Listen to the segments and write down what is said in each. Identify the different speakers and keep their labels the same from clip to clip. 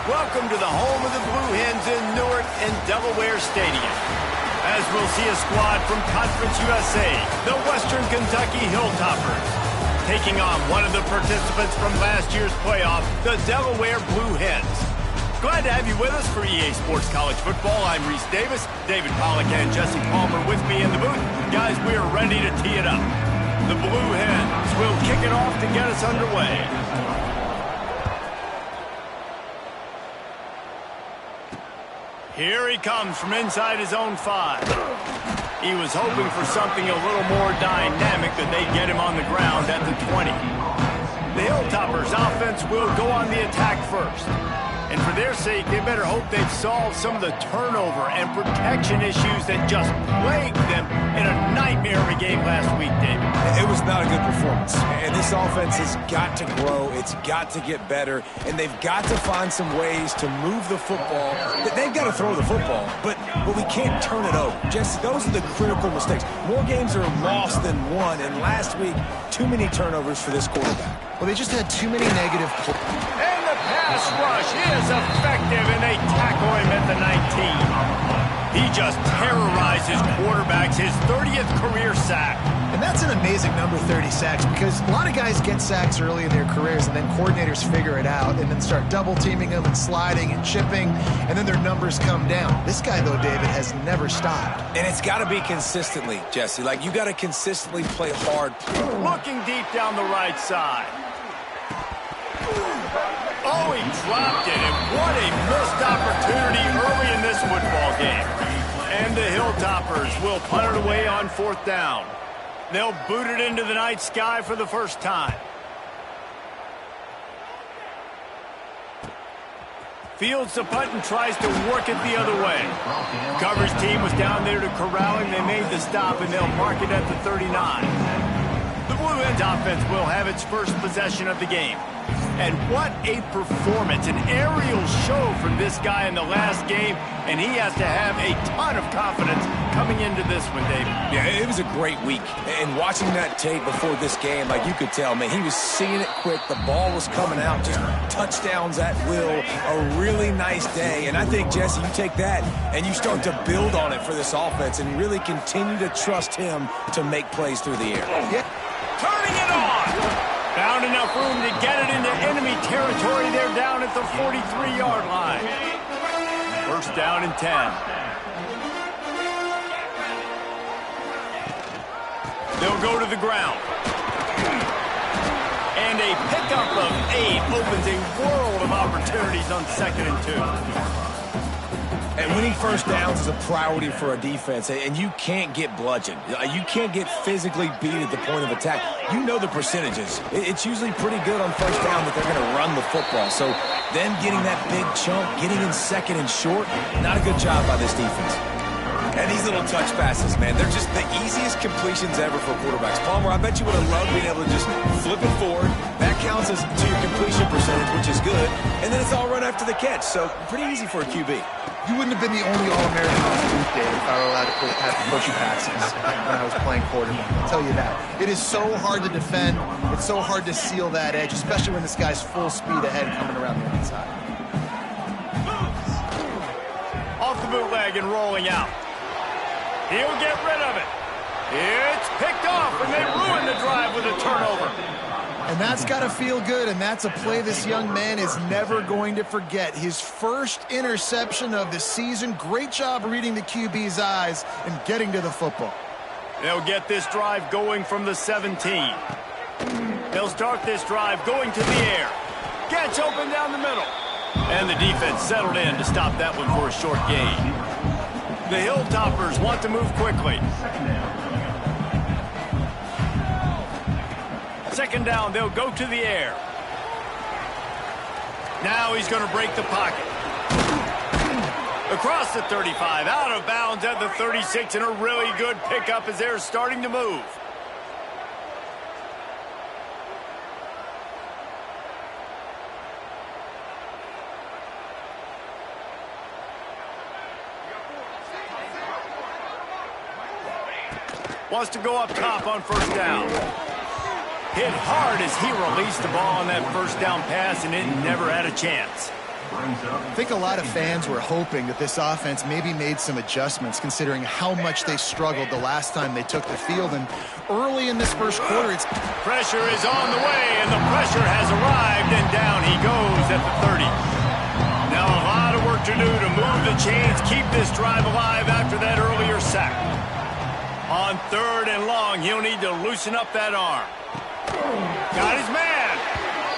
Speaker 1: Welcome to the home of the Blue Hens in Newark and Delaware Stadium. As we'll see a squad from Conference USA, the Western Kentucky Hilltoppers, taking on one of the participants from last year's playoff, the Delaware Blue Hens. Glad to have you with us for EA Sports College Football. I'm Reese Davis, David Pollack and Jesse Palmer with me in the booth. Guys, we are ready to tee it up. The Blue Hens will kick it off to get us underway. Here he comes from inside his own 5. He was hoping for something a little more dynamic that they'd get him on the ground at the 20. The Hilltoppers offense will go on the attack first. And for their sake, they better hope they've solved some of the turnover and protection issues that just plagued them in a nightmare of a game last week, David.
Speaker 2: It was not a good performance. And this offense has got to grow. It's got to get better. And they've got to find some ways to move the football. They've got to throw the football, but we can't turn it over. Jesse, those are the critical mistakes. More games are lost than won. And last week, too many turnovers for this quarterback.
Speaker 3: Well, they just had too many negative plays.
Speaker 1: Pass rush is effective, and they tackle him at the 19. He just terrorized his quarterbacks, his 30th career sack.
Speaker 3: And that's an amazing number, 30 sacks, because a lot of guys get sacks early in their careers, and then coordinators figure it out and then start double-teaming them and sliding and chipping, and then their numbers come down. This guy, though, David, has never stopped.
Speaker 2: And it's got to be consistently, Jesse. Like, you got to consistently play hard.
Speaker 1: Looking deep down the right side. Oh, he dropped it, and what a missed opportunity early in this football game. And the Hilltoppers will punt it away on 4th down. They'll boot it into the night sky for the first time. Fields the punt and tries to work it the other way. Coverage team was down there to corral him. They made the stop, and they'll mark it at the 39. The Blue Hens offense will have its first possession of the game. And what a performance, an aerial show from this guy in the last game, and he has to have a ton of confidence coming into this one, David.
Speaker 2: Yeah, it was a great week, and watching that tape before this game, like, you could tell, man, he was seeing it quick, the ball was coming out, just touchdowns at will, a really nice day, and I think, Jesse, you take that and you start to build on it for this offense and really continue to trust him to make plays through the air.
Speaker 1: Yeah. Turning it on! Found enough room to get it into enemy territory. They're down at the 43-yard line. First down and 10. They'll go to the ground. And a pickup of 8 opens a world of opportunities on 2nd and 2.
Speaker 2: And winning first downs is a priority for a defense, and you can't get bludgeoned. You can't get physically beat at the point of attack. You know the percentages. It's usually pretty good on first down that they're going to run the football. So them getting that big chunk, getting in 2nd and short, not a good job by this defense. And these little touch passes, man, they're just the easiest completions ever for quarterbacks. Palmer, I bet you would have loved being able to just flip it forward. That counts as to your completion percentage, which is good. And then it's all run after the catch, so pretty easy for a QB.
Speaker 3: You wouldn't have been the only All-American on the booth, Dave, if I were allowed to have push passes when I was playing quarterback. I'll tell you that. It is so hard to defend. It's so hard to seal that edge, especially when this guy's full speed ahead coming around the inside.
Speaker 1: Off the bootleg and rolling out. He'll get rid of it. It's picked off, and they ruin the drive with a turnover.
Speaker 3: And that's got to feel good, and that's a play this young man is never going to forget. His first interception of the season. Great job reading the QB's eyes and getting to the football.
Speaker 1: They'll get this drive going from the 17. They'll start this drive going to the air. Gets open down the middle. And the defense settled in to stop that one for a short gain. The Hilltoppers want to move quickly. 2nd down, they'll go to the air. Now he's going to break the pocket. Across the 35, out of bounds at the 36, and a really good pickup as they're starting to move. Wants to go up top on first down. Hit hard as he released the ball on that first down pass, and it never had a chance.
Speaker 3: I think a lot of fans were hoping that this offense maybe made some adjustments considering how much they struggled the last time they took the field. And early in this first quarter, it's...
Speaker 1: Pressure is on the way, and the pressure has arrived, and down he goes at the 30. Now a lot of work to do to move the chains, keep this drive alive after that earlier sack. On 3rd and long, he'll need to loosen up that arm. Got his man.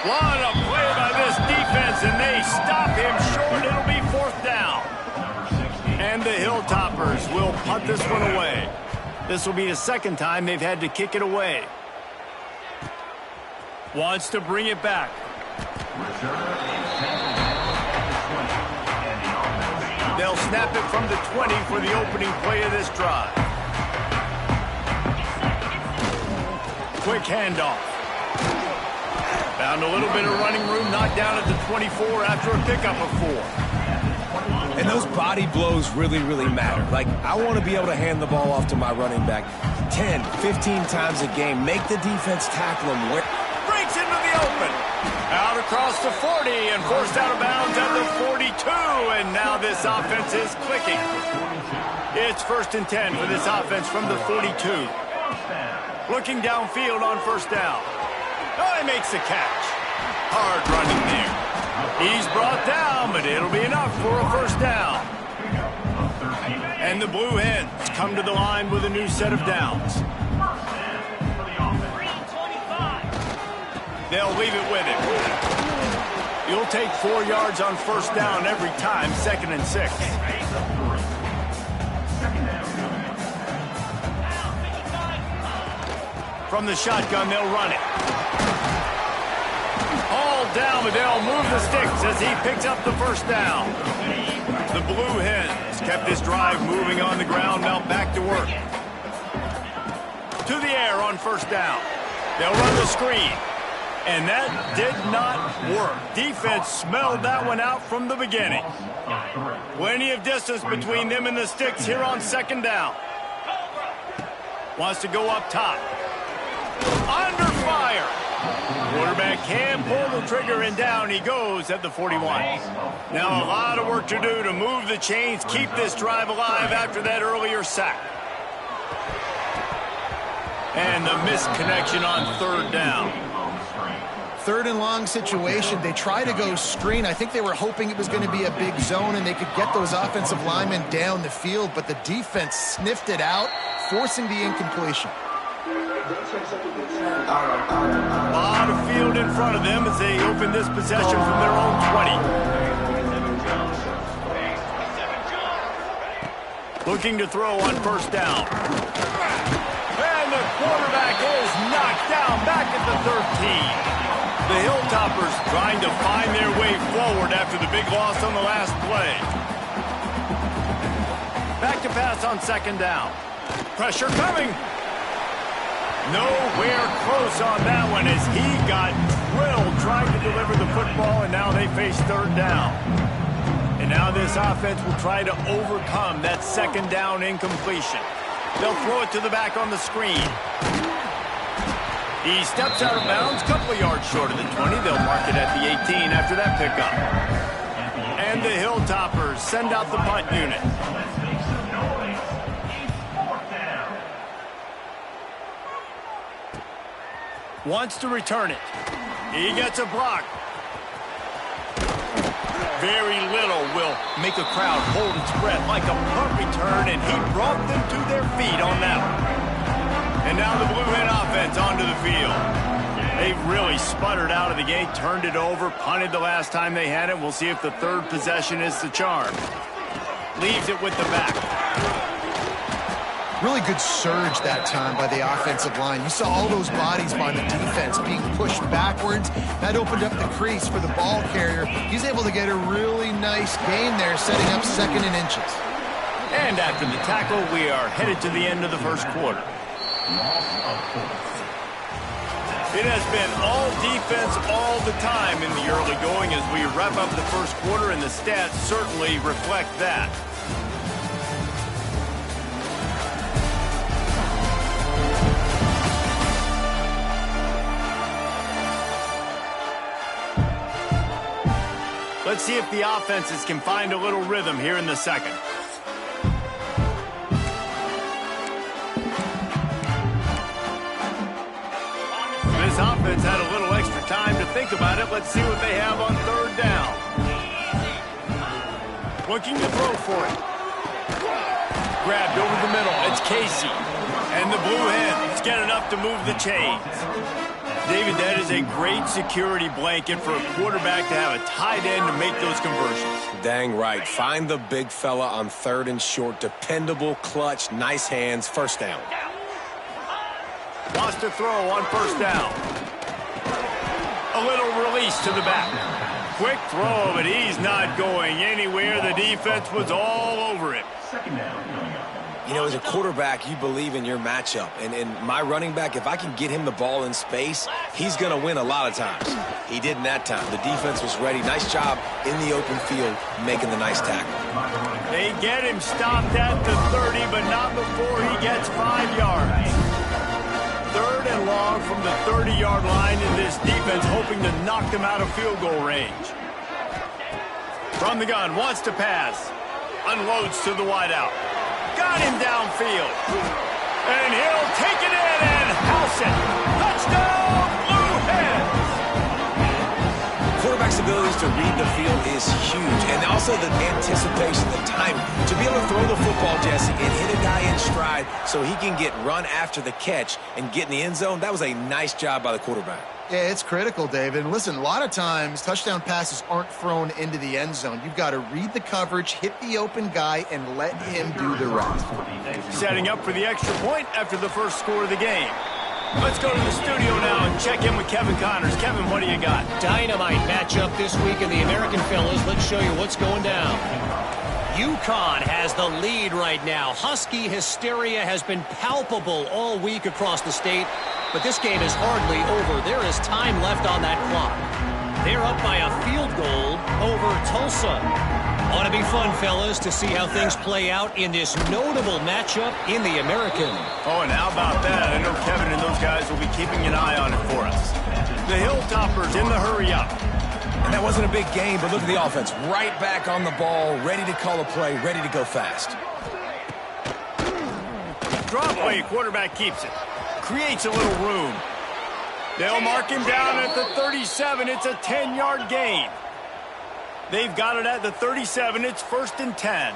Speaker 1: What a play by this defense, and they stop him short. It'll be 4th down. And the Hilltoppers will punt this one away. This will be the 2nd time they've had to kick it away. Wants to bring it back. They'll snap it from the 20 for the opening play of this drive. Quick handoff. Found a little bit of running room, knocked down at the 24 after a pickup of 4.
Speaker 2: And those body blows really, really matter. Like, I want to be able to hand the ball off to my running back 10, 15 times a game. Make the defense tackle him.
Speaker 1: Breaks into the open. Out across the 40 and forced out of bounds at the 42. And now this offense is clicking. It's 1st and 10 for this offense from the 42. Looking downfield on 1st down. Oh, he makes the catch. Hard running there. He's brought down, but it'll be enough for a 1st down. And the Blue Hens come to the line with a new set of downs. They'll leave it with him. You'll take 4 yards on 1st down every time, 2nd and 6. From the shotgun, they'll run it. All down, but they'll move the sticks as he picks up the 1st down. The Blue Hens kept this drive moving on the ground, now back to work. To the air on 1st down. They'll run the screen. And that did not work. Defense smelled that one out from the beginning. Plenty of distance between them and the sticks here on 2nd down. Wants to go up top. Under fire. Quarterback can pull the trigger, and down he goes at the 41. Now a lot of work to do to move the chains, keep this drive alive after that earlier sack. And the missed connection on 3rd down.
Speaker 3: 3rd and long situation. They try to go screen. I think they were hoping it was going to be a big zone and they could get those offensive linemen down the field, but the defense sniffed it out, forcing the incompletion.
Speaker 1: A lot of field in front of them as they open this possession from their own 20. Looking to throw on 1st down. And the quarterback is knocked down back at the 13. The Hilltoppers trying to find their way forward after the big loss on the last play. Back to pass on 2nd down. Pressure coming. Nowhere close on that one as he got drilled trying to deliver the football, and now they face 3rd down. And now this offense will try to overcome that 2nd down incompletion. They'll throw it to the back on the screen. He steps out of bounds, a couple of yards short of the 20. They'll mark it at the 18 after that pickup. And the Hilltoppers send out the punt unit. Wants to return it. He gets a block. Very little will make a crowd hold its breath like a punt return, and he brought them to their feet on that one. And now the Blue Hen offense onto the field. They really sputtered out of the gate, turned it over, punted the last time they had it. We'll see if the 3rd possession is the charm. Leaves it with the back.
Speaker 3: Really good surge that time by the offensive line. You saw all those bodies by the defense being pushed backwards. That opened up the crease for the ball carrier. He's able to get a really nice gain there, setting up 2nd and inches.
Speaker 1: And after the tackle, we are headed to the end of the 1st quarter. It has been all defense all the time in the early going as we wrap up the 1st quarter, and the stats certainly reflect that. Let's see if the offenses can find a little rhythm here in the second. This offense had a little extra time to think about it. Let's see what they have on third down. Looking to throw for it. Grabbed over the middle. It's Casey. And the Blue Hens get enough to move the chains. David, that is a great security blanket for a quarterback to have a tight end to make those conversions.
Speaker 2: Dang right. Find the big fella on third and short. Dependable, clutch, nice hands, first down.
Speaker 1: Wants to throw on first down. A little release to the back. Quick throw, but he's not going anywhere. The defense was all over it.
Speaker 2: You know, as a quarterback, you believe in your matchup. And my running back, if I can get him the ball in space, he's going to win a lot of times. He didn't that time. The defense was ready. Nice job in the open field making the nice tackle.
Speaker 1: They get him stopped at the 30, but not before he gets 5 yards. Third and long from the 30-yard line, and this defense hoping to knock them out of field goal range. From the gun, wants to pass. Unloads to the wideout. Got him downfield. And he'll take it in and house it. Touchdown, Blue Hens!
Speaker 2: Quarterback's abilities to read the field is huge. And also the anticipation, the timing. To be able to throw the football, Jesse, and hit a guy in stride so he can get run after the catch and get in the end zone, that was a nice job by the quarterback.
Speaker 3: Yeah, it's critical, David. And listen, a lot of times touchdown passes aren't thrown into the end zone. You've got to read the coverage, hit the open guy, and let him do the rest.
Speaker 1: Setting up for the extra point after the first score of the game. Let's go to the studio now and check in with Kevin Connors. Kevin, what do you got?
Speaker 4: Dynamite matchup this week in the American Fellas. Let's show you what's going down. UConn has the lead right now. Husky hysteria has been palpable all week across the state, but this game is hardly over. There is time left on that clock. They're up by a field goal over Tulsa. Ought to be fun, fellas, to see how things play out in this notable matchup in the American.
Speaker 1: Oh, and how about that? I know Kevin and those guys will be keeping an eye on it for us. The Hilltoppers in the hurry-up.
Speaker 2: And that wasn't a big game, but look at the offense. Right back on the ball, ready to call a play, ready to go fast.
Speaker 1: Drop play, quarterback keeps it. Creates a little room. They'll mark him down at the 37. It's a 10-yard gain. They've got it at the 37. It's 1st and 10.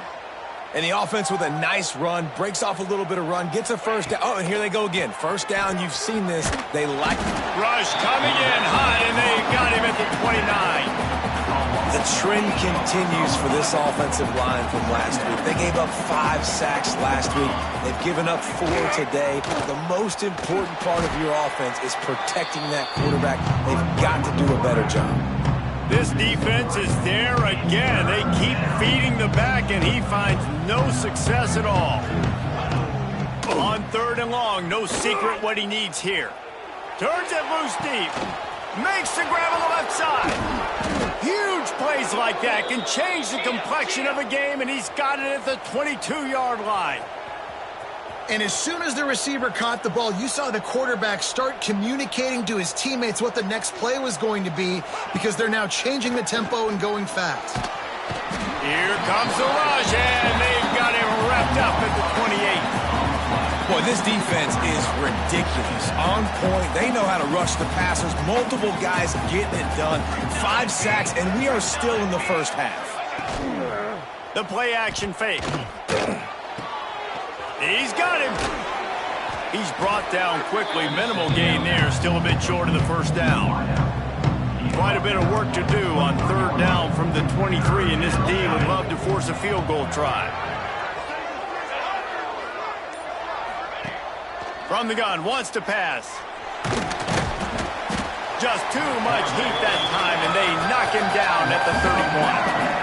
Speaker 2: And the offense with a nice run, breaks off a little bit of run, gets a first down. Oh, and here they go again. First down, you've seen this. They like it.
Speaker 1: Rush coming in hot, and they got him at the 29.
Speaker 2: The trend continues for this offensive line from last week. They gave up 5 sacks last week. They've given up 4 today. The most important part of your offense is protecting that quarterback. They've got to do a better job.
Speaker 1: This defense is there again. They keep feeding the back, and he finds no success at all. On 3rd and long, no secret what he needs here. Turns it loose deep. Makes the grab on the left side. Huge plays like that can change the complexion of a game, and he's got it at the 22-yard line.
Speaker 3: And as soon as the receiver caught the ball, you saw the quarterback start communicating to his teammates what the next play was going to be, because they're now changing the tempo and going fast.
Speaker 1: Here comes the rush, and they've got him wrapped up at the 28.
Speaker 2: Boy, this defense is ridiculous. On point. They know how to rush the passers. Multiple guys getting it done. 5 sacks, and we are still in the first half.
Speaker 1: The play action fake. He's got him. He's brought down quickly. Minimal gain there. Still a bit short of the first down. Quite a bit of work to do on 3rd down from the 23, and this D would love to force a field goal try. From the gun, wants to pass. Just too much heat that time, and they knock him down at the 31.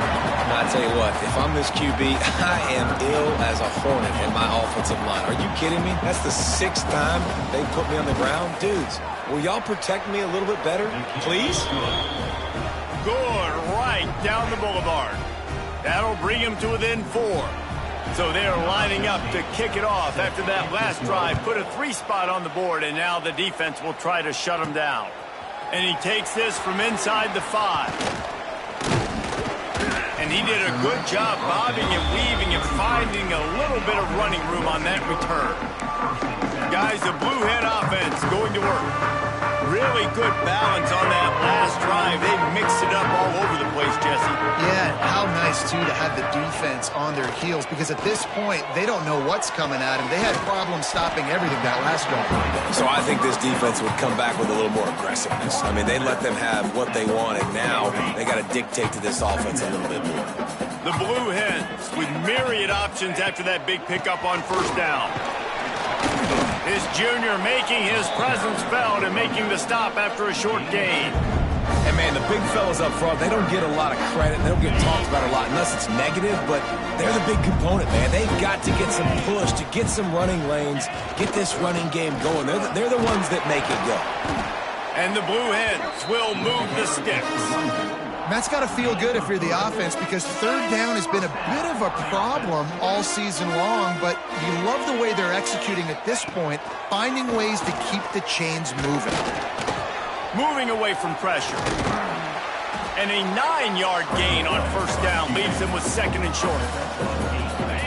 Speaker 2: I tell you what, if I'm this QB, I am ill as a hornet in my offensive line. Are you kidding me? That's the 6th time they put me on the ground. Dudes, will y'all protect me a little bit better, please?
Speaker 1: Good, right down the boulevard. That'll bring him to within 4. So they're lining up to kick it off after that last drive. Put a 3 spot on the board, and now the defense will try to shut him down. And he takes this from inside the 5. And he did a good job bobbing and weaving and finding a little bit of running room on that return. Guys, the Blue Hen offense going to work. Really good balance on that last drive. They mixed it up all over the place, Jesse.
Speaker 3: Yeah, how nice, too, to have the defense on their heels, because at this point, they don't know what's coming at them. They had problems stopping everything that last drive.
Speaker 2: So I think this defense would come back with a little more aggressiveness. I mean, they let them have what they wanted. Now they got to dictate to this offense a little bit more.
Speaker 1: The Blue Hens with myriad options after that big pickup on first down. This junior making his presence felt and making the stop after a short gain.
Speaker 2: And, man, the big fellas up front, they don't get a lot of credit. They don't get talked about a lot unless it's negative, but they're the big component, man. They've got to get some push, to get some running lanes, get this running game going. They're the ones that make it go.
Speaker 1: And the Blue Hens will move the sticks.
Speaker 3: That's got to feel good if you're the offense, because third down has been a bit of a problem all season long, but you love the way they're executing at this point, finding ways to keep the chains moving.
Speaker 1: Moving away from pressure. And a 9-yard gain on first down leaves them with second and short.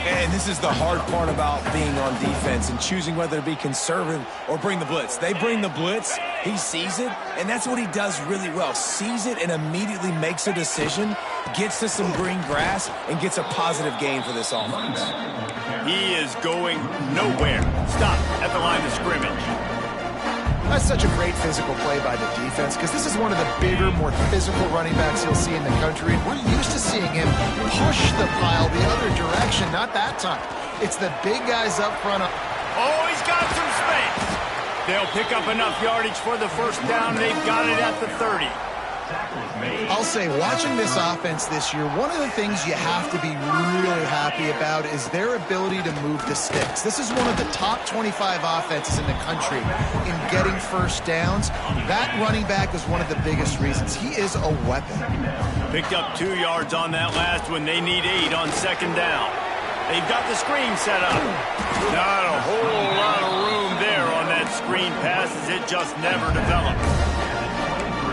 Speaker 2: And this is the hard part about being on defense and choosing whether to be conservative or bring the blitz. They bring the blitz, he sees it, and that's what he does really well. Sees it and immediately makes a decision, gets to some green grass, and gets a positive gain for this offense.
Speaker 1: He is going nowhere. Stop at the line of scrimmage.
Speaker 3: That's such a great physical play by the defense, because this is one of the bigger, more physical running backs you'll see in the country. We're used to seeing him push the pile the other direction, not that time. It's the big guys up front.
Speaker 1: Oh, he's got some space. They'll pick up enough yardage for the first down. They've got it at the 30.
Speaker 3: I'll say, watching this offense this year, one of the things you have to be really happy about is their ability to move the sticks. This is one of the top 25 offenses in the country in getting first downs. That running back is one of the biggest reasons. He is a weapon.
Speaker 1: Picked up 2 yards on that last one. They need 8 on second down. They've got the screen set up. Not a whole lot of room there on that screen pass, as it just never developed.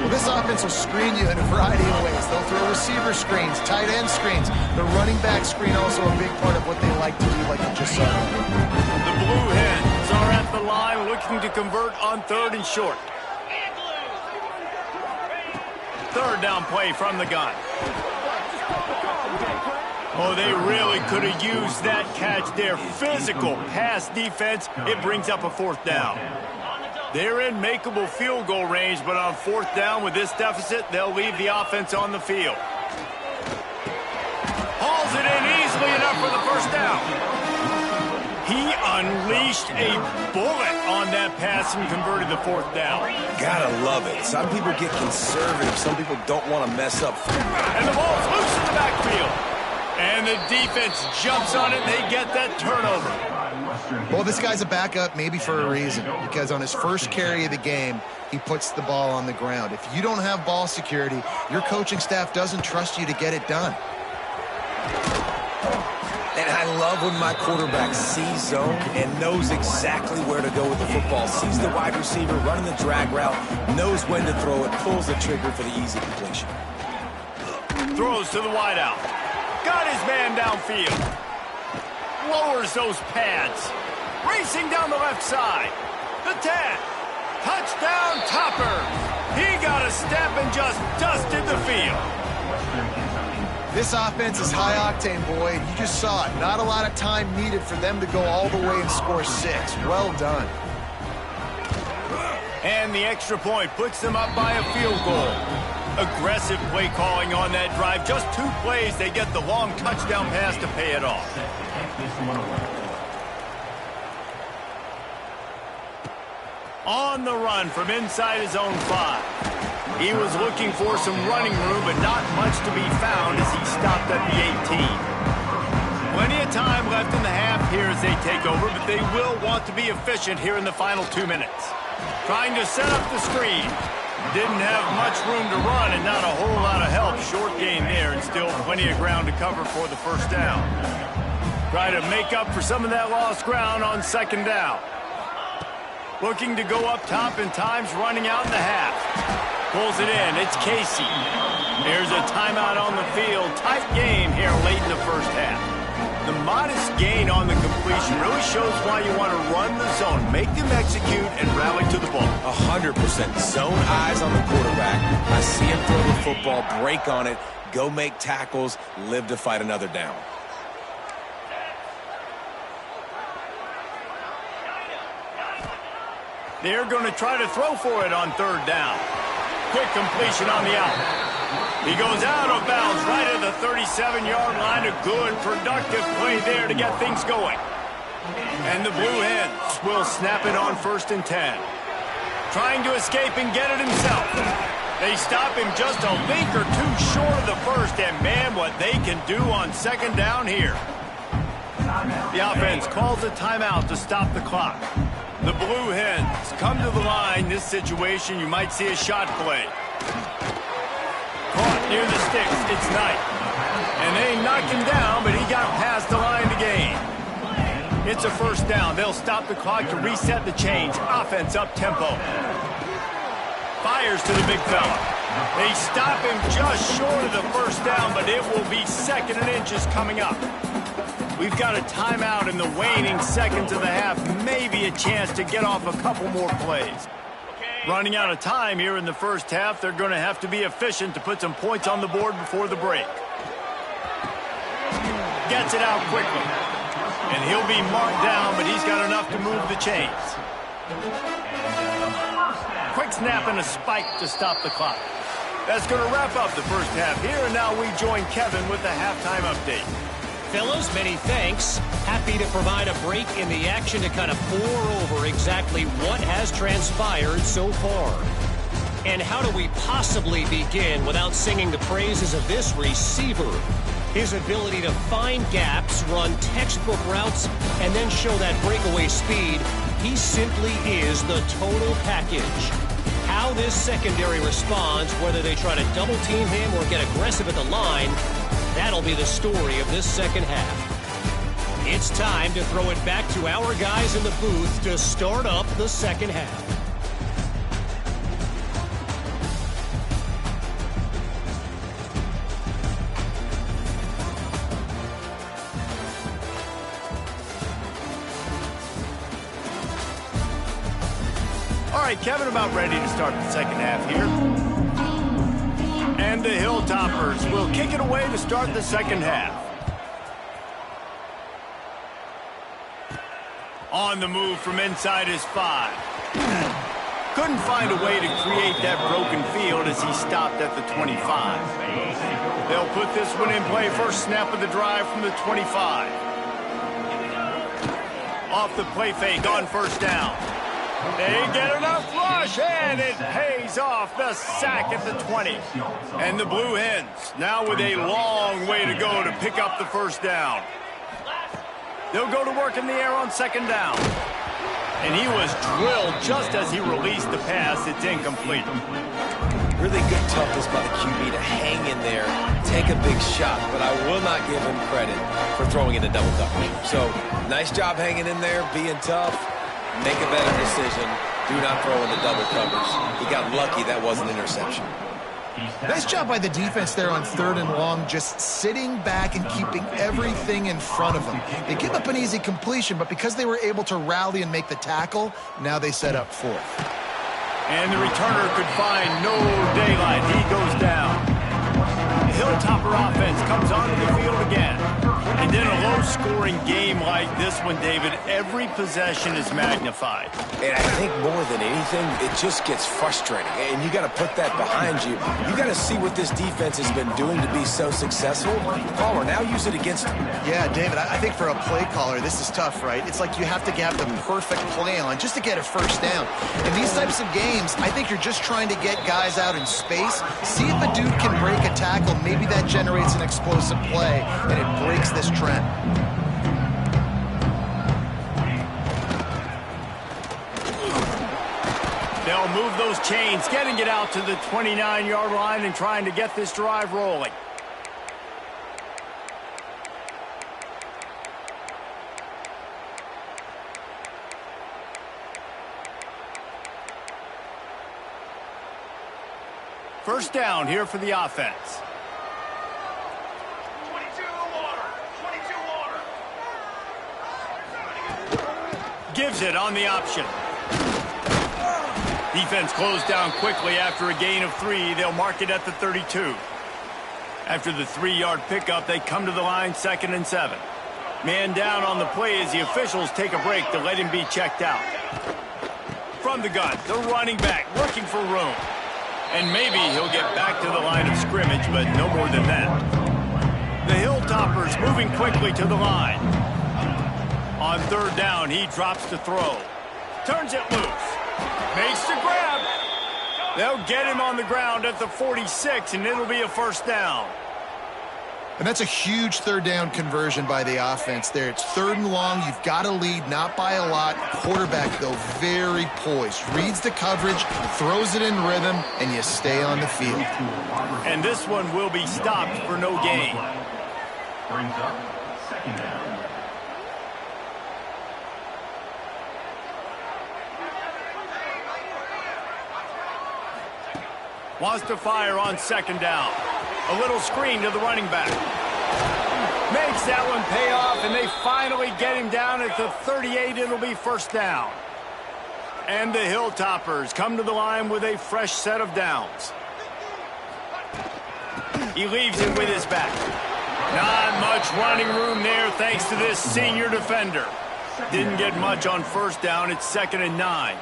Speaker 3: Well, this offense will screen you in a variety of ways. They'll throw receiver screens, tight end screens. The running back screen also a big part of what they like to do, like you just saw.
Speaker 1: The Blue Hens are at the line looking to convert on third and short. Third down play from the gun. Oh, they really could have used that catch there. Physical pass defense. It brings up a fourth down. They're in makeable field goal range, but on fourth down with this deficit, they'll leave the offense on the field. Hauls it in easily enough for the first down. He unleashed a bullet on that pass and converted the fourth down.
Speaker 2: Gotta love it. Some people get conservative. Some people don't want to mess up.
Speaker 1: And the ball's loose in the backfield. And the defense jumps on it. They get that turnover.
Speaker 3: Well, this guy's a backup maybe for a reason, because on his first carry of the game, he puts the ball on the ground. If you don't have ball security, your coaching staff doesn't trust you to get it done.
Speaker 2: And I love when my quarterback sees zone and knows exactly where to go with the football. Sees the wide receiver running the drag route, knows when to throw it, pulls the trigger for the easy completion.
Speaker 1: Throws to the wideout. Got his man downfield. Lowers those pads. Racing down the left side. The 10. Touchdown Topper. He got a step and just dusted the field.
Speaker 3: This offense is high octane, boy, and you just saw it. Not a lot of time needed for them to go all the way and score 6. Well done.
Speaker 1: And the extra point puts them up by a field goal. Aggressive play calling on that drive. Just 2 plays, they get the long touchdown pass to pay it off. On the run from inside his own 5. He was looking for some running room, but not much to be found as he stopped at the 18. Plenty of time left in the half here as they take over, but they will want to be efficient here in the final 2 minutes. Trying to set up the screen. Didn't have much room to run and not a whole lot of help. Short gain there and still plenty of ground to cover for the first down. Try to make up for some of that lost ground on second down. Looking to go up top and time's running out in the half. Pulls it in. It's Casey. There's a timeout on the field. Tight game first half. The modest gain on the completion really shows why you want to run the zone, make them execute, and rally to the ball.
Speaker 2: 100%. Zone eyes on the quarterback. I see him throw the football, break on it, go make tackles, live to fight another down.
Speaker 1: They're going to try to throw for it on third down. Quick completion on the out. He goes out of bounds right at the 37-yard line. A good, productive play there to get things going. And the Blue Hens will snap it on 1st and 10. Trying to escape and get it himself. They stop him just a link or two short of the first, and man, what they can do on 2nd down here. The offense calls a timeout to stop the clock. The Blue Hens come to the line. This situation, you might see a shot play. Caught near the sticks. It's Knight. And they knocked him down, but he got past the line to gain. It's a 1st down. They'll stop the clock to reset the chains. Offense up tempo. Fires to the big fella. They stop him just short of the 1st down, but it will be 2nd and inches coming up. We've got a timeout in the waning seconds of the half. Maybe a chance to get off a couple more plays. Running out of time here in the first half. They're going to have to be efficient to put some points on the board before the break. Gets it out quickly. And he'll be marked down, but he's got enough to move the chains. Quick snap and a spike to stop the clock. That's going to wrap up the first half here, and now we join Kevin with the halftime update.
Speaker 4: Fellas, many thanks. Happy to provide a break in the action to kind of pour over exactly what has transpired so far. And how do we possibly begin without singing the praises of this receiver? His ability to find gaps, run textbook routes, and then show that breakaway speed. He simply is the total package. How this secondary responds, whether they try to double team him or get aggressive at the line, that'll be the story of this second half. It's time to throw it back to our guys in the booth to start up the second half.
Speaker 1: All right, Kevin, about ready to start the second half here. And the Hilltoppers will kick it away to start the second half. On the move from inside his 5. Couldn't find a way to create that broken field as he stopped at the 25. They'll put this one in play. First snap of the drive from the 25. Off the play fake on 1st down. They get enough rush, and it pays off. The sack at the 20. And the Blue Hens now with a long way to go to pick up the 1st down. They'll go to work in the air on 2nd down. And he was drilled just as he released the pass. It's incomplete.
Speaker 2: Really good toughness by the QB to hang in there, take a big shot, but I will not give him credit for throwing in a double coverage. So, nice job hanging in there, being tough. Make a better decision. Do not throw in the double coverage. He got lucky that was an interception.
Speaker 3: Nice job by the defense there on 3rd and long, just sitting back and keeping everything in front of them. They give up an easy completion, but because they were able to rally and make the tackle, now they set up 4th.
Speaker 1: And the returner could find no daylight. He goes down. The Hilltopper offense comes onto the field again. And in a low-scoring game like this one, David, every possession is magnified.
Speaker 2: And I think more than anything, it just gets frustrating. And you got to put that behind you. You got to see what this defense has been doing to be so successful. Caller, now use it against them.
Speaker 3: Yeah, David, I think for a play caller, this is tough, right? It's like you have to have the perfect play on just to get a 1st down. In these types of games, I think you're just trying to get guys out in space, see if a dude can break a tackle. Maybe that generates an explosive play, and it breaks this trend.
Speaker 1: They'll move those chains, getting it out to the 29-yard line and trying to get this drive rolling. First down here for the offense.
Speaker 5: 22 water.
Speaker 1: gives it on the option. Defense closed down quickly after a gain of 3. They'll mark it at the 32. After the 3-yard pickup, they come to the line 2nd and 7. Man down on the play as the officials take a break to let him be checked out. From the gun, the running back looking for room. And maybe he'll get back to the line of scrimmage, but no more than that. The Hilltoppers moving quickly to the line. On 3rd down, he drops to throw. Turns it loose. Makes the grab. They'll get him on the ground at the 46, and it'll be a 1st down.
Speaker 3: And that's a huge 3rd down conversion by the offense there. It's 3rd and long. You've got to lead, not by a lot. Quarterback, though, very poised. Reads the coverage, throws it in rhythm, and you stay on the field.
Speaker 1: And this one will be stopped for no gain.
Speaker 5: Brings up 2nd down.
Speaker 1: Wants to fire on 2nd down. A little screen to the running back. Makes that one pay off, and they finally get him down at the 38. It'll be 1st down. And the Hilltoppers come to the line with a fresh set of downs. He leaves it with his back. Not much running room there thanks to this senior defender. Didn't get much on 1st down. It's 2nd and 9.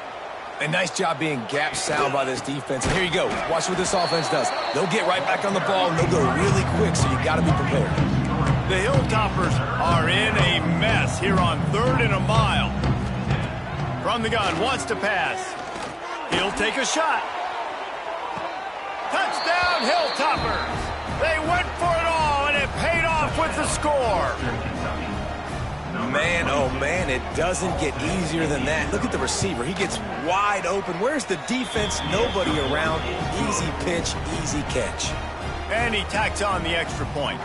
Speaker 2: A nice job being gap sound by this defense. And here you go. Watch what this offense does. They'll get right back on the ball, and they'll go really quick, so you got to be prepared.
Speaker 1: The Hilltoppers are in a mess here on 3rd and a mile. From the gun, wants to pass. He'll take a shot. Touchdown, Hilltoppers! They went for it all, and it paid off with the score.
Speaker 2: Man, oh man, it doesn't get easier than that. Look at the receiver. He gets wide open. Where's the defense? Nobody around. Easy pitch, easy catch.
Speaker 1: And he tacks on the extra point.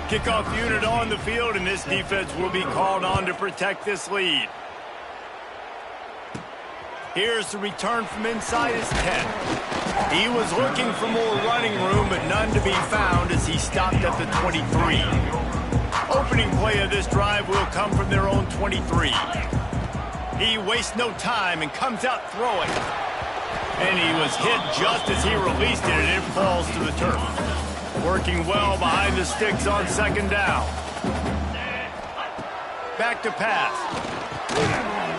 Speaker 1: Kickoff unit on the field, and this defense will be called on to protect this lead. Here's the return from inside his 10. He was looking for more running room, but none to be found as he stopped at the 23. Opening play of this drive will come from their own 23. He wastes no time and comes out throwing. And he was hit just as he released it, and it falls to the turf. Working well behind the sticks on 2nd down. Back to pass.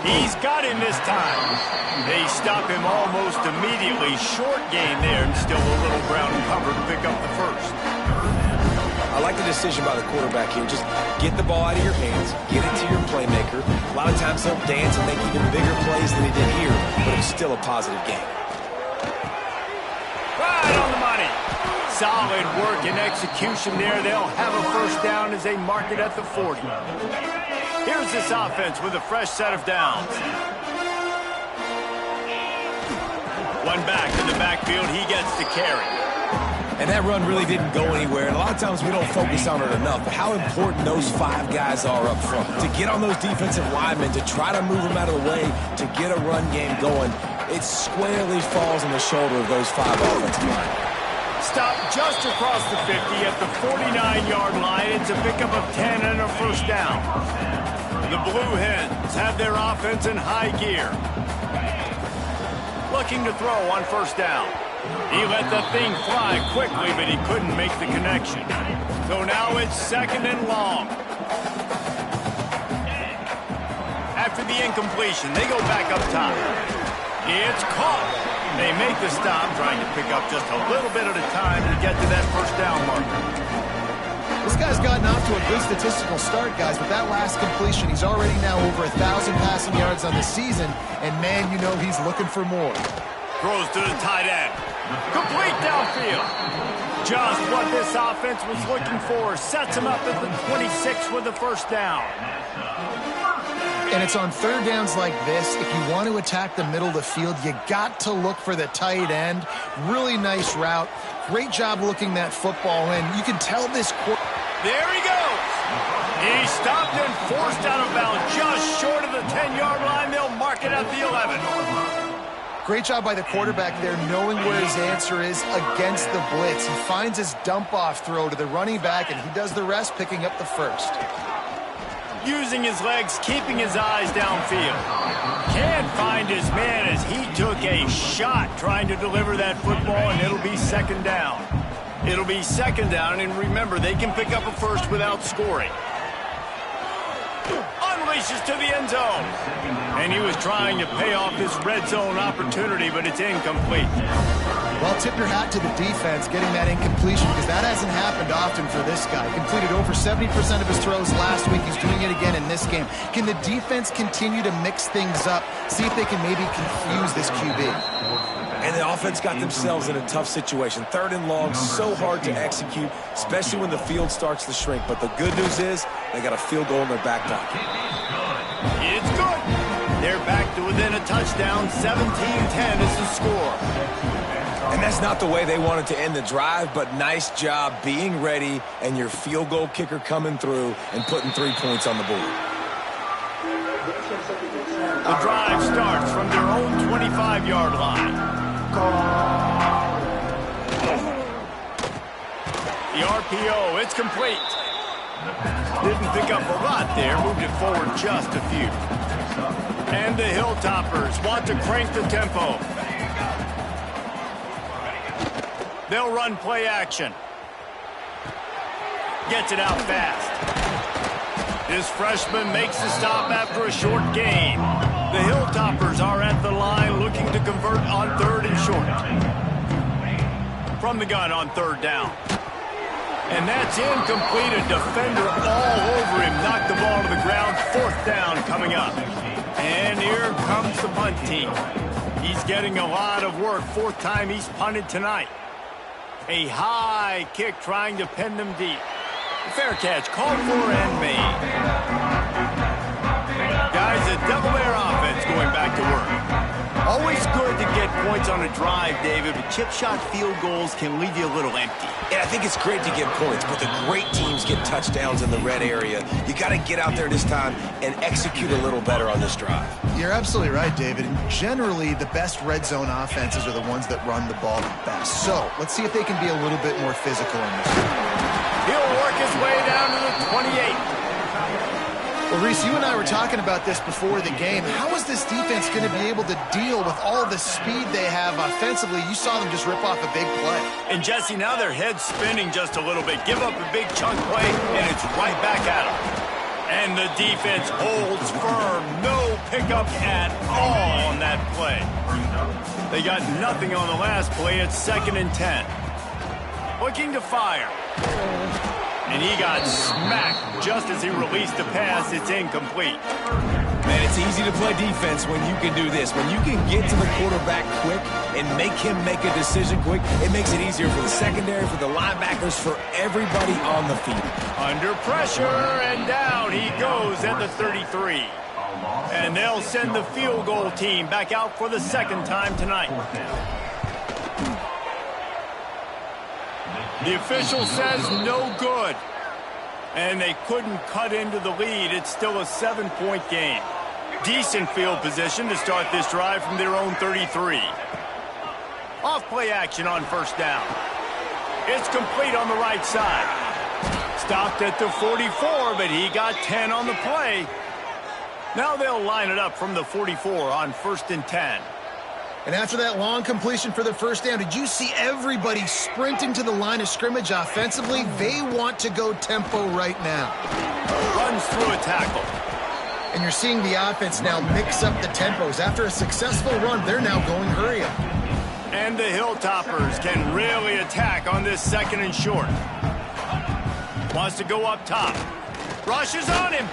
Speaker 1: He's got him this time. They stop him almost immediately. Short gain there, and still a little ground cover to pick up the 1st.
Speaker 2: I like the decision by the quarterback here. Just get the ball out of your hands, get it to your playmaker. A lot of times he'll dance and make even bigger plays than he did here, but it's still a positive game.
Speaker 1: Right on the money. Solid work and execution there. They'll have a 1st down as they mark it at the 40. Here's this offense with a fresh set of downs. One back in the backfield. He gets the carry.
Speaker 2: And that run really didn't go anywhere. And a lot of times we don't focus on it enough. But how important those 5 guys are up front. To get on those defensive linemen, to try to move them out of the way, to get a run game going, it squarely falls on the shoulder of those 5 offensive linemen.
Speaker 1: Stop just across the 50 at the 49-yard line. It's a pickup of 10 and a 1st down. The Blue Hens have their offense in high gear. Looking to throw on 1st down. He let the thing fly quickly, but he couldn't make the connection. So now it's 2nd and long. After the incompletion, they go back up top. It's caught. They make the stop, trying to pick up just a little bit at a time to get to that 1st down marker.
Speaker 3: This guy's gotten off to a good statistical start, guys, but that last completion, he's already now over 1,000 passing yards on the season, and man, you know he's looking for more.
Speaker 1: Throws to the tight end. Complete downfield. Just what this offense was looking for. Sets him up at the 26 with the 1st down.
Speaker 3: And it's on 3rd downs like this. If you want to attack the middle of the field, you got to look for the tight end. Really nice route. Great job looking that football in. You can tell this.
Speaker 1: There he goes. He stopped and forced out of bounds just short of the 10-yard line. They'll mark it at the 11.
Speaker 3: Great job by the quarterback there, knowing where his answer is against the blitz. He finds his dump-off throw to the running back, and he does the rest, picking up the 1st.
Speaker 1: Using his legs, keeping his eyes downfield. Can't find his man as he took a shot trying to deliver that football, and it'll be second down. It'll be second down, and remember, they can pick up a first without scoring. Unleashes to the end zone. And he was trying to pay off this red zone opportunity, but it's incomplete.
Speaker 3: Well, tip your hat to the defense getting that incompletion, because that hasn't happened often for this guy. Completed over 70% of his throws last week. He's doing it again in this game. Can the defense continue to mix things up, see if they can maybe confuse this QB?
Speaker 2: And the offense got themselves in a tough situation. Third and long, so hard to execute, especially when the field starts to shrink. But the good news is they got a field goal in their back pocket.
Speaker 1: It's good. They're back to within a touchdown. 17-10 is the score.
Speaker 2: And that's not the way they wanted to end the drive, but nice job being ready and your field goal kicker coming through and putting 3 points on the board.
Speaker 1: The drive starts from their own 25-yard line. The RPO, it's complete. Didn't pick up a lot there, moved it forward just a few. And the Hilltoppers want to crank the tempo. They'll run play action. Gets it out fast. This freshman makes the stop after a short gain. The Hilltoppers are at the line looking to convert on third and short. From the gun on third down. And that's incomplete. A defender all over him. Knocked the ball to the ground. Fourth down coming up. And here comes the punt team. He's getting a lot of work. Fourth time he's punted tonight. A high kick trying to pin them deep. Fair catch called for and made. Guys, the Delaware offense going back to work. Always good to get points on a drive, David, but chip shot field goals can leave you a little empty.
Speaker 2: Yeah, I think it's great to get points, but the great teams get touchdowns in the red area. You got to get out there this time and execute a little better on this drive.
Speaker 3: You're absolutely right, David. And generally, the best red zone offenses are the ones that run the ball the best. So let's see if they can be a little bit more physical in this one.
Speaker 1: He'll work his way down to the 28.
Speaker 3: Well, Reese, you and I were talking about this before the game. How is this defense going to be able to deal with all the speed they have offensively? You saw them just rip off a big play.
Speaker 1: And, Jesse, now their head's spinning just a little bit. Give up a big chunk play, and it's right back at them. And the defense holds firm. No pickup at all on that play. They got nothing on the last play. It's 2nd and 10. Looking to fire. And he got smacked just as he released the pass. It's incomplete.
Speaker 2: Man, it's easy to play defense when you can do this. When you can get to the quarterback quick and make him make a decision quick, it makes it easier for the secondary, for the linebackers, for everybody on the field.
Speaker 1: Under pressure, and down he goes at the 33. And they'll send the field goal team back out for the second time tonight. The official says no good. And they couldn't cut into the lead. It's still a 7-point game. Decent field position to start this drive from their own 33. Off play action on first down. It's complete on the right side. Stopped at the 44, but he got 10 on the play. Now they'll line it up from the 44 on 1st and 10.
Speaker 3: And after that long completion for the first down, did you see everybody sprinting to the line of scrimmage offensively? They want to go tempo right now.
Speaker 1: Runs through a tackle.
Speaker 3: And you're seeing the offense now mix up the tempos. After a successful run, they're now going hurry up.
Speaker 1: And the Hilltoppers can really attack on this 2nd and short. Wants to go up top. Rushes on him.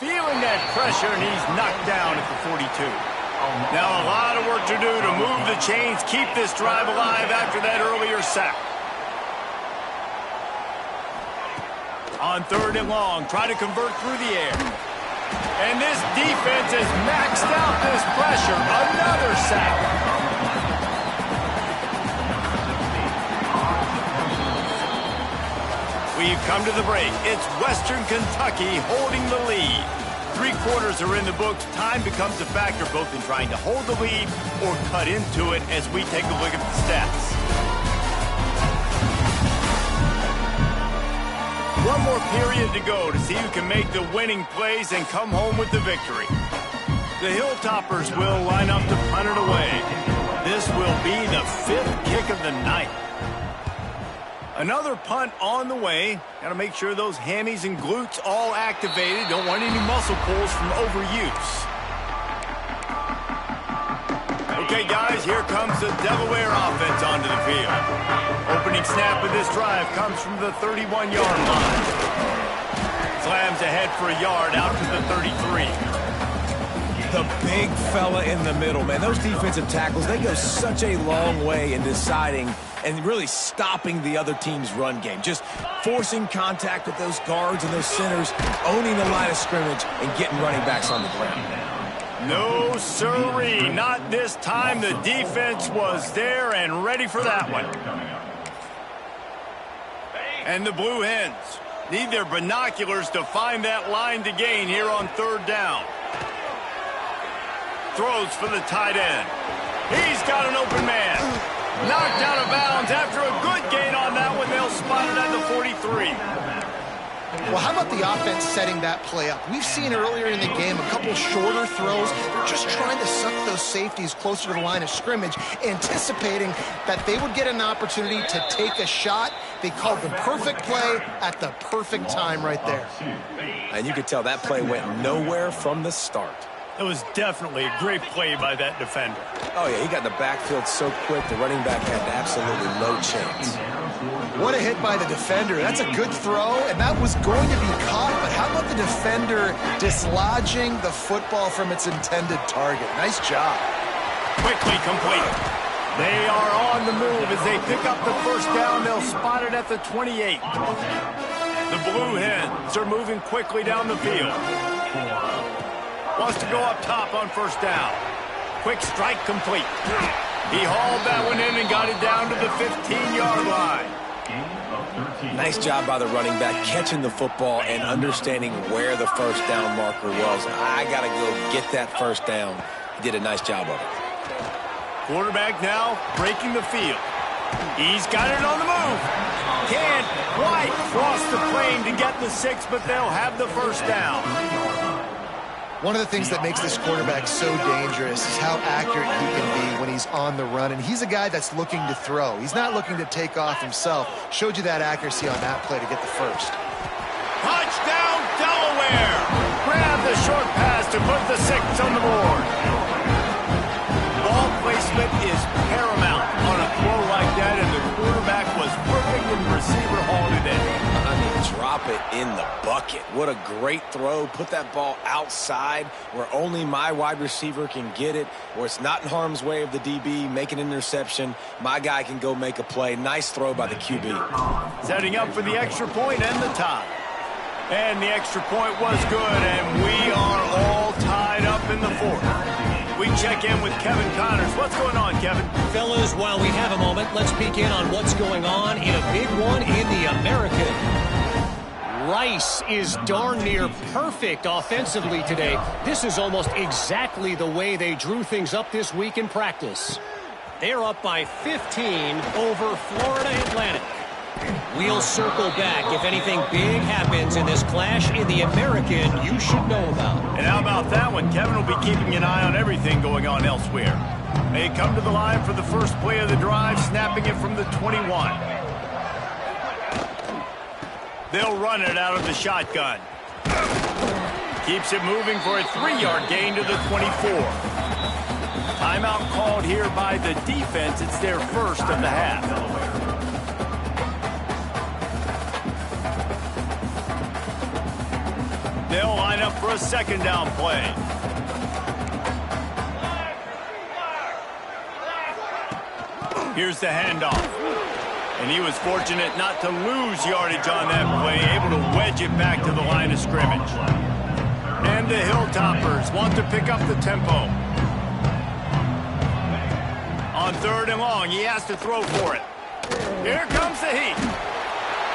Speaker 1: Feeling that pressure, and he's knocked down at the 42. Now a lot of work to do to move the chains, keep this drive alive after that earlier sack. On 3rd and long, try to convert through the air. And this defense has maxed out this pressure. Another sack. We've come to the break. It's Western Kentucky holding the lead. 3 quarters are in the books. Time becomes a factor both in trying to hold the lead or cut into it as we take a look at the stats. One more period to go to see who can make the winning plays and come home with the victory. The Hilltoppers will line up to punt it away. This will be the 5th kick of the night. Another punt on the way. Got to make sure those hammies and glutes all activated. Don't want any muscle pulls from overuse. Okay, guys, here comes the Delaware offense onto the field. Opening snap of this drive comes from the 31-yard line. Slams ahead for a yard out to the 33.
Speaker 2: The big fella in the middle, man. Those defensive tackles, they go such a long way in deciding and really stopping the other team's run game. Just forcing contact with those guards and those centers, owning the line of scrimmage, and getting running backs on the ground.
Speaker 1: No, sirree. Not this time. The defense was there and ready for that one. And the Blue Hens need their binoculars to find that line to gain here on 3rd down. Throws for the tight end. He's got an open man. Knocked out of bounds after a good gain on that one. They'll spot it at the 43.
Speaker 3: Well, how about the offense setting that play up? We've seen earlier in the game a couple shorter throws. They're just trying to suck those safeties closer to the line of scrimmage, anticipating that they would get an opportunity to take a shot. They called the perfect play at the perfect time right there.
Speaker 2: And you could tell that play went nowhere from the start.
Speaker 1: It was definitely a great play by that defender.
Speaker 2: Oh, yeah, he got in the backfield so quick, the running back had absolutely no chance.
Speaker 3: What a hit by the defender. That's a good throw, and that was going to be caught, but how about the defender dislodging the football from its intended target? Nice job.
Speaker 1: Quickly complete. They are on the move as they pick up the 1st down. They'll spot it at the 28. The Blue Hens are moving quickly down the field. Wants to go up top on 1st down. Quick strike complete. He hauled that one in and got it down to the 15-yard line.
Speaker 2: Nice job by the running back, catching the football and understanding where the 1st down marker was. I got to go get that 1st down. He did a nice job of it.
Speaker 1: Quarterback now breaking the field. He's got it on the move. Can't quite cross the plane to get the 6, but they'll have the 1st down.
Speaker 3: One of the things that makes this quarterback so dangerous is how accurate he can be when he's on the run. And he's a guy that's looking to throw. He's not looking to take off himself. Showed you that accuracy on that play to get the 1st.
Speaker 1: Touchdown, Delaware! Grab the short pass to put the 6 on the board. Ball placement is paramount on a throw like that, and the quarterback was perfect when the receiver hauled it in.
Speaker 2: I mean, drop it in the bucket. What a great throw. Put that ball outside where only my wide receiver can get it, where it's not in harm's way of the DB, make an interception. My guy can go make a play. Nice throw by the QB.
Speaker 1: Setting up for the extra point and the tie. And the extra point was good, and we are all tied up in the 4th. We check in with Kevin Connors. What's going on, Kevin?
Speaker 4: Fellas, while we have a moment, let's peek in on what's going on in a big one in the American. Rice is darn near perfect offensively today. This is almost exactly the way they drew things up this week in practice. They're up by 15 over Florida Atlantic. We'll circle back if anything big happens in this clash in the American you should know about.
Speaker 1: And how about that one? Kevin will be keeping an eye on everything going on elsewhere. They come to the line for the 1st play of the drive, snapping it from the 21. They'll run it out of the shotgun. Keeps it moving for a 3-yard gain to the 24. Timeout called here by the defense. It's their 1st of the half. They'll line up for a 2nd down play. Here's the handoff. And he was fortunate not to lose yardage on that play, able to wedge it back to the line of scrimmage. And the Hilltoppers want to pick up the tempo. On 3rd and long, he has to throw for it. Here comes the heat.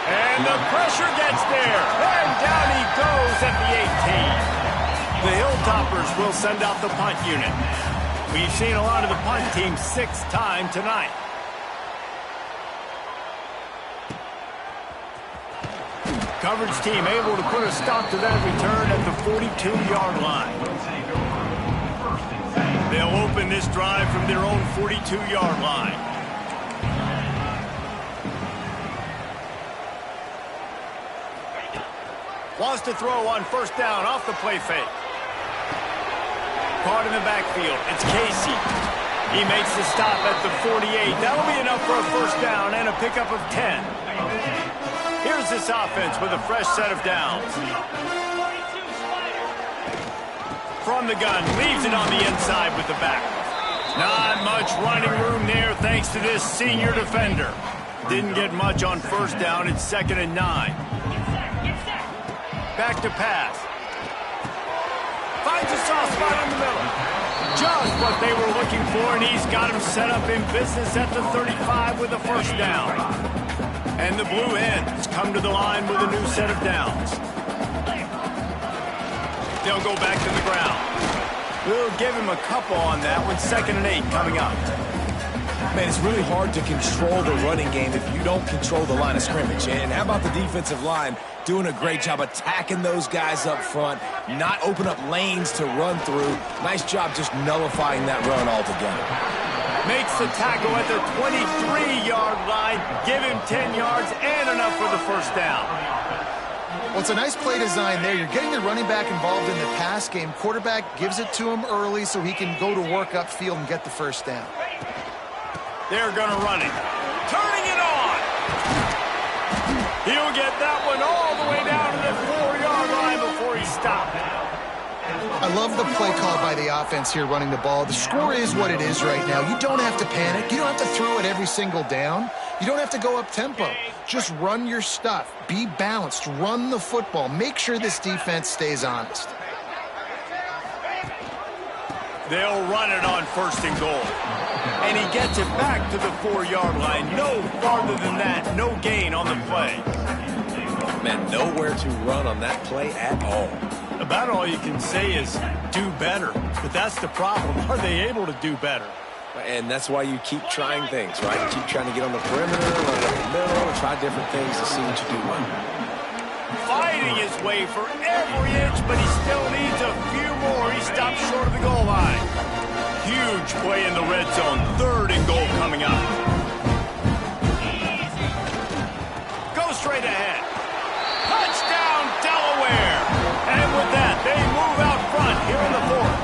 Speaker 1: And the pressure gets there. And down he goes at the 18. The Hilltoppers will send out the punt unit. We've seen a lot of the punt team 6-time tonight. Coverage team able to put a stop to that return at the 42-yard line. They'll open this drive from their own 42-yard line. Wants to throw on first down off the play fake. Caught in the backfield. It's Casey. He makes the stop at the 48. That'll be enough for a first down and a pickup of 10. Here's this offense with a fresh set of downs. From the gun, leaves it on the inside with the back. Not much running room there thanks to this senior defender. Didn't get much on first down. It's 2nd and 9. Back to pass. Finds a soft spot in the middle. Just what they were looking for, and he's got him set up in business at the 35 with a first down. And the Blue Hens come to the line with a new set of downs. They'll go back to the ground. We'll give him a couple on that one. 2nd and 8 coming up.
Speaker 2: Man, it's really hard to control the running game if you don't control the line of scrimmage. And how about the defensive line doing a great job attacking those guys up front, not open up lanes to run through. Nice job just nullifying that run altogether.
Speaker 1: Makes the tackle at the 23-yard line. Give him 10 yards and enough for the first down.
Speaker 3: Well, it's a nice play design there. You're getting your running back involved in the pass game. Quarterback gives it to him early so he can go to work upfield and get the first down.
Speaker 1: They're going to run it. Turning it on. He'll get that one all the way down to the 4-yard line before he stopped.
Speaker 3: I love the play call by the offense here running the ball. The score is what it is right now. You don't have to panic. You don't have to throw it every single down. You don't have to go up tempo. Just run your stuff. Be balanced. Run the football. Make sure this defense stays honest.
Speaker 1: They'll run it on 1st and goal. And he gets it back to the 4-yard line. No farther than that. No gain on the play.
Speaker 2: Man, nowhere to run on that play at all.
Speaker 1: About all you can say is do better. But that's the problem. Are they able to do better?
Speaker 2: And that's why you keep trying things, right? You keep trying to get on the perimeter, run up the middle, try different things to see what you do well.
Speaker 1: Fighting his way for every inch, but he still needs a few more. He stops short of the goal line. Huge play in the red zone. 3rd and goal coming up. Go straight ahead. Touchdown, Delaware. And with that, they move out front here in the 4th.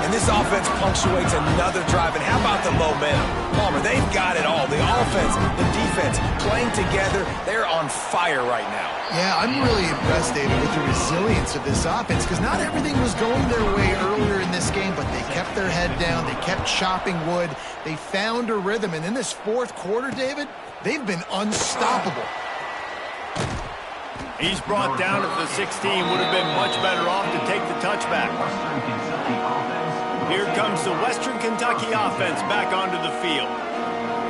Speaker 2: And this offense punctuates another drive. And how about the momentum? Palmer, they've got it all. The offense, the defense, playing together. They're on fire right now.
Speaker 3: Yeah, I'm really impressed, David, with the resilience of this offense because not everything was going their way earlier in this game, but they kept their head down. They kept chopping wood. They found a rhythm. And in this 4th quarter, David, they've been unstoppable.
Speaker 1: He's brought down at the 16. Would have been much better off to take the touchback. Here comes the Western Kentucky offense back onto the field.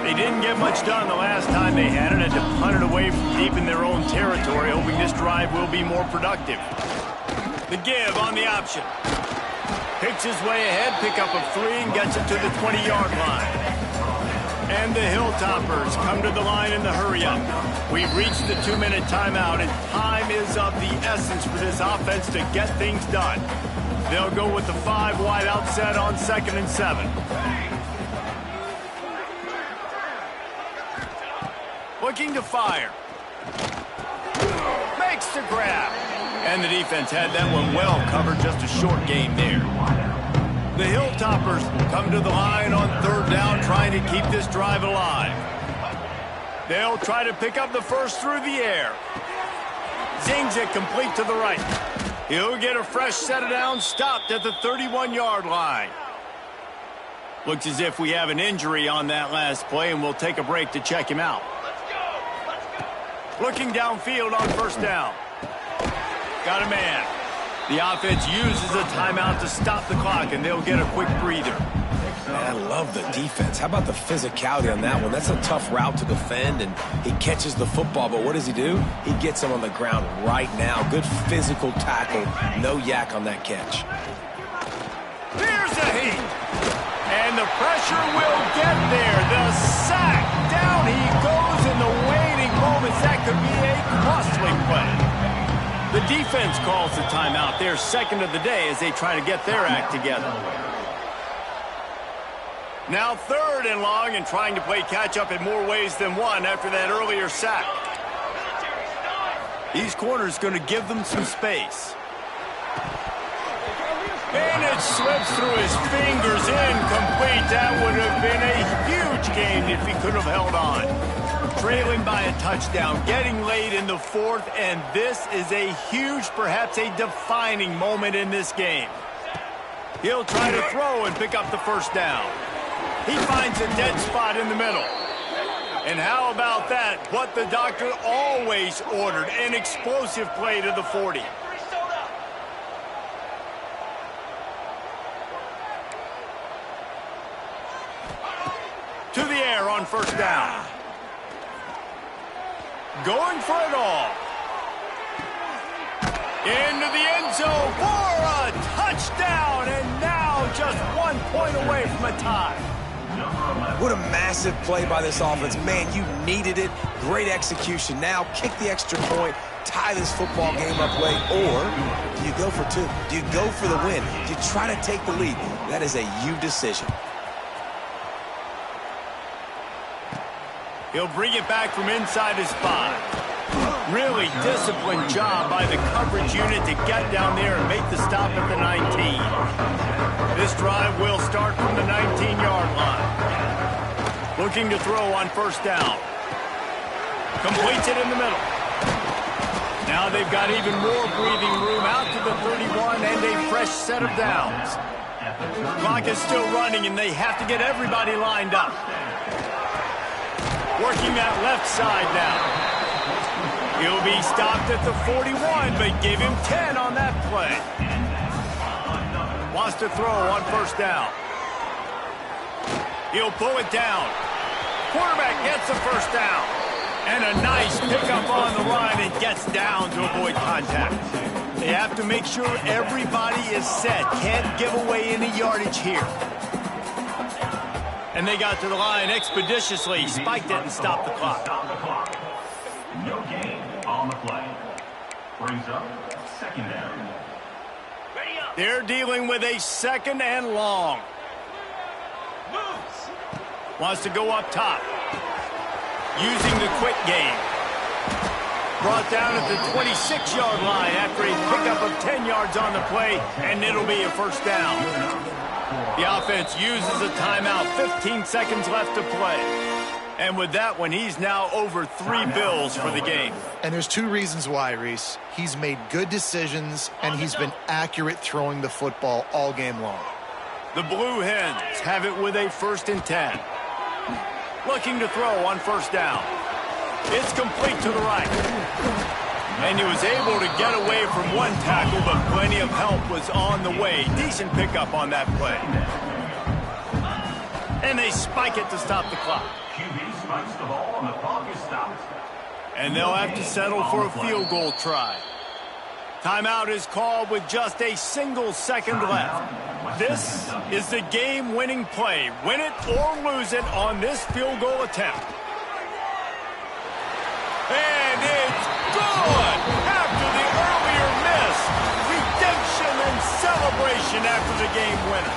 Speaker 1: They didn't get much done the last time they had it. Had to punt it away from deep in their own territory, hoping this drive will be more productive. The give on the option. Picks his way ahead, pickup of 3, and gets it to the 20-yard line. And the Hilltoppers come to the line in the hurry-up. We've reached the 2-minute timeout, and time is of the essence for this offense to get things done. They'll go with the 5 wide out set on 2nd and 7. Looking to fire. Makes the grab. And the defense had that one well covered. Just a short game there. The Hilltoppers come to the line on 3rd down, trying to keep this drive alive. They'll try to pick up the first through the air. Zings it complete to the right. He'll get a fresh set of downs, stopped at the 31-yard line. Looks as if we have an injury on that last play, and we'll take a break to check him out. Looking downfield on 1st down. Got a man. The offense uses a timeout to stop the clock, and they'll get a quick breather.
Speaker 2: I love the defense. How about the physicality on that one? That's a tough route to defend, and he catches the football, but what does he do? He gets him on the ground right now. Good physical tackle. No yak on that catch.
Speaker 1: Here's a heat. And the pressure will get there. The sack. Down he goes in the waiting moments. That could be a costly play. The defense calls the timeout. Their second of the day as they try to get their act together. Now 3rd and long and trying to play catch-up in more ways than one after that earlier sack. These corners going to give them some space. And it slips through his fingers, incomplete. That would have been a huge gain if he could have held on. Trailing by a touchdown, getting late in the 4th, and this is a huge, perhaps a defining moment in this game. He'll try to throw and pick up the first down. He finds a dead spot in the middle. And how about that? What the doctor always ordered, an explosive play to the 40. To the air on first down. Going for it all. Into the end zone for a touchdown. And now just 1 point away from a tie.
Speaker 2: What a massive play by this offense. Man, you needed it. Great execution. Now kick the extra point, tie this football game up late, or do you go for 2? Do you go for the win? Do you try to take the lead? That is a you decision.
Speaker 1: He'll bring it back from inside his 5. Really disciplined job by the coverage unit to get down there and make the stop at the 19. This drive will start from the 19-yard line. Looking to throw on first down. Completes it in the middle. Now they've got even more breathing room out to the 31 and a fresh set of downs. Clock is still running and they have to get everybody lined up. Working that left side now. He'll be stopped at the 41, but give him 10 on that play. Wants to throw on first down. He'll pull it down. Quarterback gets the first down. And a nice pickup on the line and gets down to avoid contact. They have to make sure everybody is set. Can't give away any yardage here. And they got to the line expeditiously, spiked it and stopped the clock.
Speaker 5: No gain on the play. Brings up 2nd down.
Speaker 1: They're dealing with a 2nd and long. Wants to go up top. Using the quick game. Brought down at the 26-yard line after a pickup of 10 yards on the play, and it'll be a first down. The offense uses a timeout, 15 seconds left to play. And with that one, he's now over 3 bills for the game.
Speaker 3: And there's 2 reasons why, Reese. He's made good decisions, and he's been accurate throwing the football all game long.
Speaker 1: The Blue Hens have it with a 1st and 10. Looking to throw on first down. It's complete to the right. And he was able to get away from one tackle, but plenty of help was on the way. Decent pickup on that play. And they spike it to stop the clock.
Speaker 5: QB spikes the ball and the clock is stopped.
Speaker 1: And they'll have to settle for a field goal try. Timeout is called with just a single second left. This is the game-winning play. Win it or lose it on this field goal attempt. And it's good! After the earlier miss, redemption and celebration after the game winner.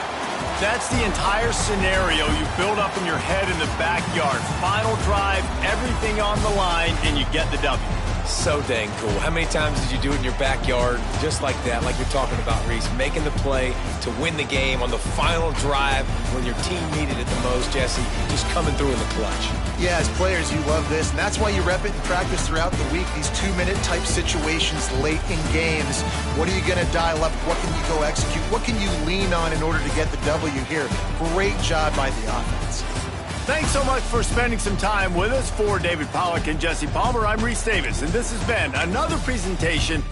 Speaker 1: That's the entire scenario you build up in your head in the backyard. Final drive, everything on the line, and you get the W.
Speaker 2: So dang cool. How many times did you do it in your backyard just like that, like you're talking about, Reese? Making the play to win the game on the final drive when your team needed it the most, Jesse. Just coming through in the clutch.
Speaker 3: Yeah, as players, you love this, and that's why you rep it and practice throughout the week, these 2-minute type situations late in games. What are you going to dial up? What can you go execute? What can you lean on in order to get the W here? Great job by the offense.
Speaker 1: Thanks so much for spending some time with us. For David Pollack and Jesse Palmer, I'm Reese Davis, and this has been another presentation